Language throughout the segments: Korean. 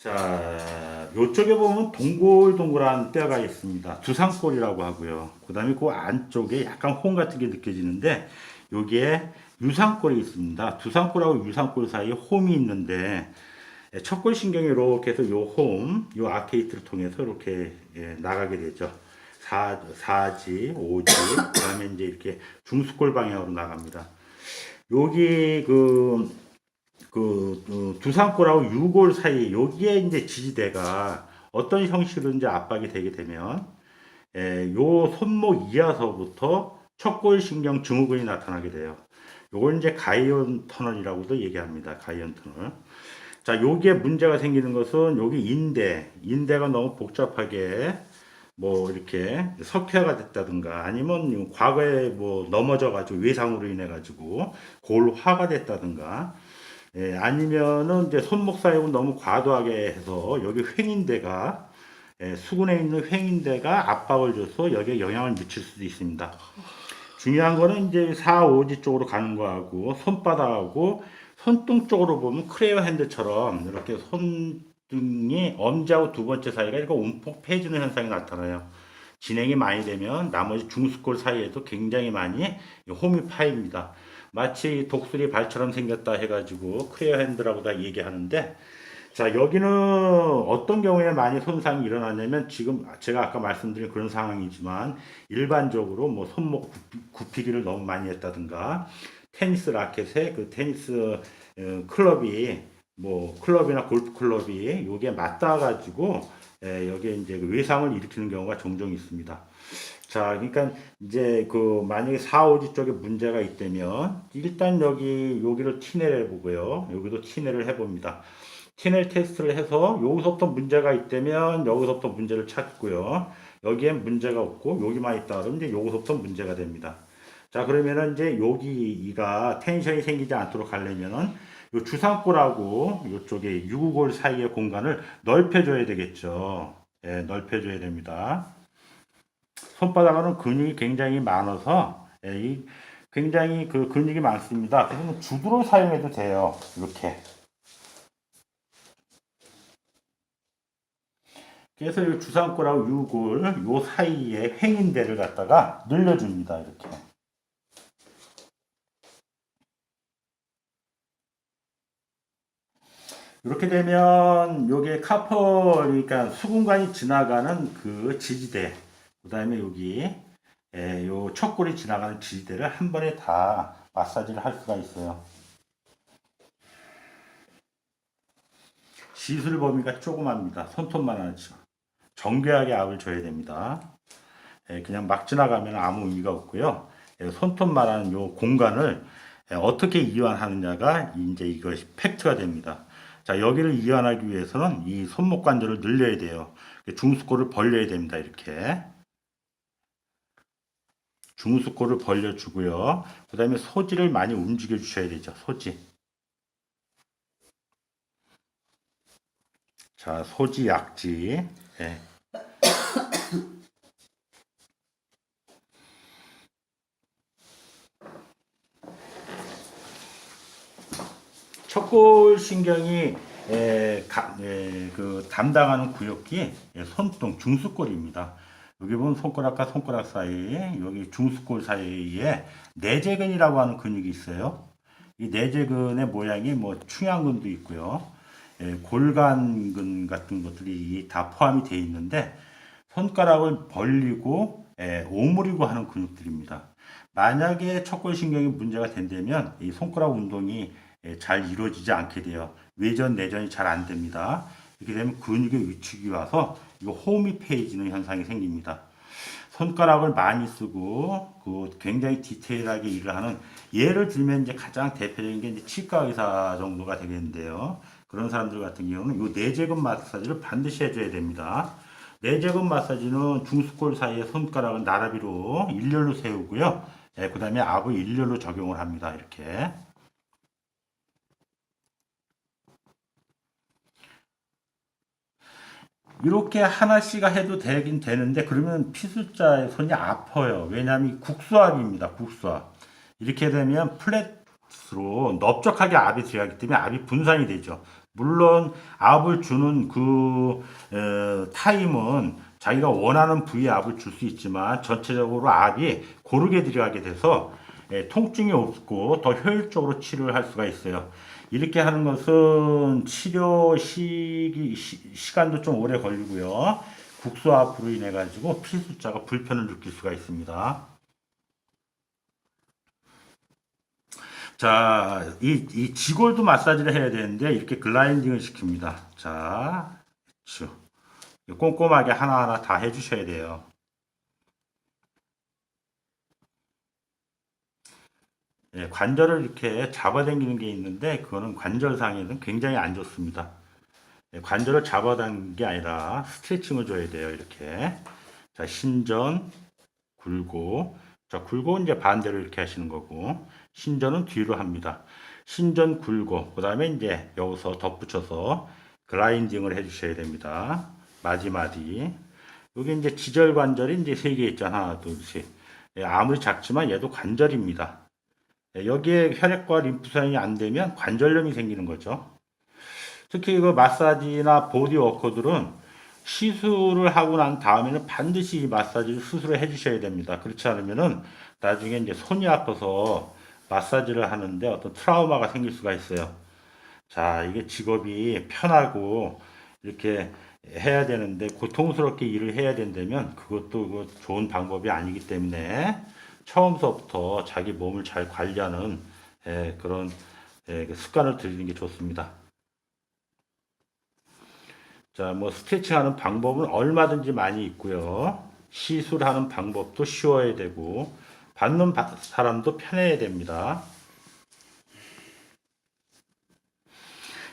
자, 요쪽에 보면 동글동글한 뼈가 있습니다. 두상골이라고 하고요. 그 다음에 그 안쪽에 약간 홈 같은 게 느껴지는데, 여기에 유상골이 있습니다. 두상골하고 유상골 사이에 홈이 있는데, 척골신경이 이렇게 해서 요 홈, 요 아케이트를 통해서 이렇게 나가게 되죠. 4지, 5지, 그 다음에 이제 이렇게 중수골 방향으로 나갑니다. 여기 두상골하고 유골 사이 여기에 이제 지지대가 어떤 형식으로 이제 압박이 되게 되면 요 손목 이하서부터 척골신경 증후군이 나타나게 돼요. 요걸 이제 가이온 터널이라고도 얘기합니다. 가이온 터널. 자, 여기에 문제가 생기는 것은 여기 인대가 너무 복잡하게 뭐 이렇게 석회화가 됐다든가 아니면 과거에 뭐 넘어져 가지고 외상으로 인해 가지고 골화가 됐다든가 아니면은 이제 손목 사용을 너무 과도하게 해서 여기 횡인대가 수근에 있는 횡인대가 압박을 줘서 여기에 영향을 미칠 수도 있습니다. 중요한 거는 이제 4, 5지 쪽으로 가는 거하고 손바닥하고 손등 쪽으로 보면 크레어 핸드처럼 이렇게 손등이 엄지하고 두 번째 사이가 이렇게 움푹 패지는 현상이 나타나요. 진행이 많이 되면 나머지 중수골 사이에도 굉장히 많이 홈이 파입니다. 마치 독수리 발처럼 생겼다 해가지고 크레어 핸드라고 다 얘기하는데, 자, 여기는 어떤 경우에 많이 손상이 일어나냐면 지금 제가 아까 말씀드린 그런 상황이지만 일반적으로 뭐 손목 굽히기를 너무 많이 했다든가 테니스 라켓에 그 테니스 클럽이 뭐 클럽이나 골프 클럽이 여기에 맞닿아 가지고 여기에 이제 그 외상을 일으키는 경우가 종종 있습니다. 자, 그러니까 이제 그 만약에 4, 5지 쪽에 문제가 있다면 일단 여기를 티넬 해보고요. 여기도 티넬을 해봅니다. 티넬 테스트를 해서 여기서부터 문제가 있다면 여기서부터 문제를 찾고요. 여기에 문제가 없고 여기만 있다 그러면 이제 여기서부터 문제가 됩니다. 자, 그러면은 이제 여기가 텐션이 생기지 않도록 하려면은 요 주상골하고 요쪽에 유구골 사이의 공간을 넓혀줘야 되겠죠. 예, 넓혀줘야 됩니다. 손바닥은 근육이 굉장히 많아서 굉장히 그 근육이 많습니다. 그래서 주드로 사용해도 돼요. 이렇게. 그래서 이 주상골하고 유골 요 사이에 횡인대를 갖다가 늘려줍니다. 이렇게. 이렇게 되면 요게 카퍼 그러니까 수근관이 지나가는 그 지지대, 그다음에 여기 요 척골이 지나가는 지지대를 한 번에 다 마사지를 할 수가 있어요. 시술 범위가 조그맣니다. 손톱만 하죠. 정교하게 압을 줘야 됩니다. 그냥 막 지나가면 아무 의미가 없고요. 손톱만 하는 요 공간을 어떻게 이완하느냐가 이제 이것이 팩트가 됩니다. 자, 여기를 이완하기 위해서는 이 손목 관절을 늘려야 돼요. 중수골을 벌려야 됩니다. 이렇게. 중수골을 벌려주고요. 그 다음에 소지를 많이 움직여 주셔야 되죠. 소지. 자, 소지, 약지. 예. 척골신경이 그 담당하는 구역이 손등 중수골입니다. 여기 보면 손가락과 손가락 사이, 여기 중수골 사이에 내재근이라고 하는 근육이 있어요. 이 내재근의 모양이 뭐 충양근도 있고요. 골간근 같은 것들이 다 포함이 되어 있는데 손가락을 벌리고 오므리고 하는 근육들입니다. 만약에 척골신경이 문제가 된다면 이 손가락 운동이 잘 이루어지지 않게 돼요. 외전, 내전이 잘 안 됩니다. 이렇게 되면 근육의 위축이 와서 이거 홈이 패해지는 현상이 생깁니다. 손가락을 많이 쓰고 그 굉장히 디테일하게 일을 하는 예를 들면 이제 가장 대표적인 게 이제 치과 의사 정도가 되겠는데요. 그런 사람들 같은 경우는 이 내재근 마사지를 반드시 해줘야 됩니다. 내재근 마사지는 중수골 사이에 손가락을 나라비로 일렬로 세우고요. 그 다음에 압을 일렬로 적용을 합니다. 이렇게. 이렇게 하나씩 해도 되긴 되는데 그러면 피술자의 손이 아파요. 왜냐하면 국수압입니다. 국수압. 이렇게 되면 플랫으로 넓적하게 압이 들어가기 때문에 압이 분산이 되죠. 물론 압을 주는 타임은 자기가 원하는 부위에 압을 줄 수 있지만 전체적으로 압이 고르게 들어가게 돼서 통증이 없고 더 효율적으로 치료를 할 수가 있어요. 이렇게 하는 것은 치료 시간도 좀 오래 걸리고요. 국소압으로 인해 가지고 피 숫자가 불편을 느낄 수가 있습니다. 자, 이 지골도 마사지를 해야 되는데 이렇게 글라인딩을 시킵니다. 자, 꼼꼼하게 하나하나 다 해주셔야 돼요. 관절을 이렇게 잡아당기는 게 있는데 그거는 관절상에는 굉장히 안 좋습니다. 관절을 잡아당기는 게 아니라 스트레칭을 줘야 돼요. 이렇게. 자, 신전, 굴고. 자, 굴고 이제 반대로 이렇게 하시는 거고. 신전은 뒤로 합니다. 신전 굴고. 그 다음에 이제 여기서 덧붙여서 그라인딩을 해주셔야 됩니다. 마디마디. 여기 이제 지절 관절이 이제 세 개 있잖아. 하나, 둘, 셋. 아무리 작지만 얘도 관절입니다. 여기에 혈액과 림프선이 안 되면 관절염이 생기는 거죠. 특히 그 마사지나 보디 워커들은 시술을 하고 난 다음에는 반드시 이 마사지를 수술을 해 주셔야 됩니다. 그렇지 않으면은 나중에 이제 손이 아파서 마사지를 하는데 어떤 트라우마가 생길 수가 있어요. 자, 이게 직업이 편하고 이렇게 해야 되는데 고통스럽게 일을 해야 된다면 그것도 좋은 방법이 아니기 때문에 처음서부터 자기 몸을 잘 관리하는 그런 그 습관을 들이는 게 좋습니다. 자, 뭐 스트레칭하는 방법은 얼마든지 많이 있고요. 시술하는 방법도 쉬워야 되고 받는 사람도 편해야 됩니다.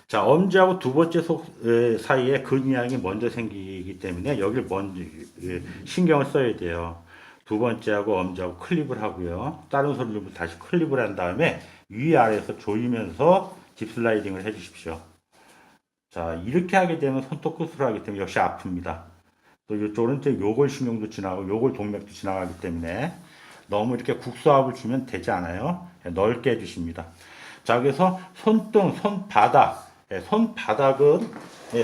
자, 엄지하고 두 번째 속 사이에 근육량이 먼저 생기기 때문에 여기를 먼저 신경을 써야 돼요. 두 번째하고 엄지하고 클립을 하고요. 다른 손으로 다시 클립을 한 다음에 위아래에서 조이면서 딥슬라이딩을 해 주십시오. 자, 이렇게 하게 되면 손톱 끝으로 하기 때문에 역시 아픕니다. 또 이쪽은 이제 요골신경도 지나가고 요골동맥도 지나가기 때문에 너무 이렇게 국소압을 주면 되지 않아요. 넓게 해주십니다. 자, 그래서 손등, 손바닥, 손바닥은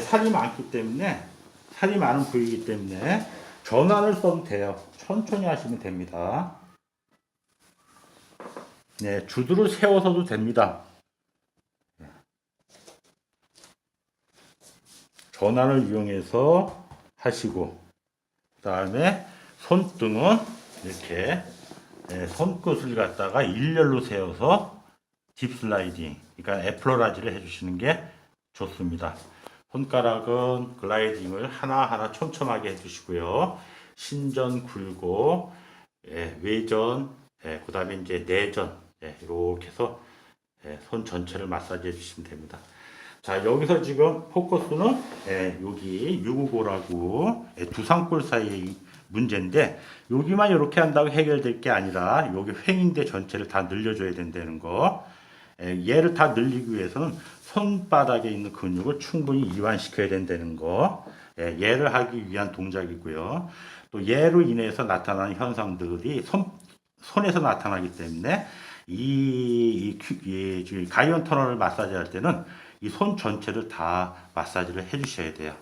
살이 많기 때문에 살이 많은 부위이기 때문에 전환을 써도 돼요. 천천히 하시면 됩니다. 네, 주두를 세워서도 됩니다. 전환을 이용해서 하시고 그 다음에 손등은 이렇게 손끝을 갖다가 일렬로 세워서 딥슬라이딩 그러니까 애플러라지를 해주시는 게 좋습니다. 손가락은 글라이딩을 하나하나 촘촘하게 해주시고요. 신전 굴고 외전 그 다음에 이제 내전 이렇게 해서 손 전체를 마사지 해주시면 됩니다. 자, 여기서 지금 포커스는 여기 유구골하고 두상골 사이의 문제인데 여기만 이렇게 한다고 해결될 게 아니라 여기 횡인대 전체를 다 늘려줘야 된다는 거. 얘를 다 늘리기 위해서는 손바닥에 있는 근육을 충분히 이완시켜야 된다는 거. 얘를 하기 위한 동작이고요. 또 얘로 인해서 나타나는 현상들이 손에서 나타나기 때문에 이 가이언 터널을 마사지할 때는 이 손 전체를 다 마사지를 해 주셔야 돼요.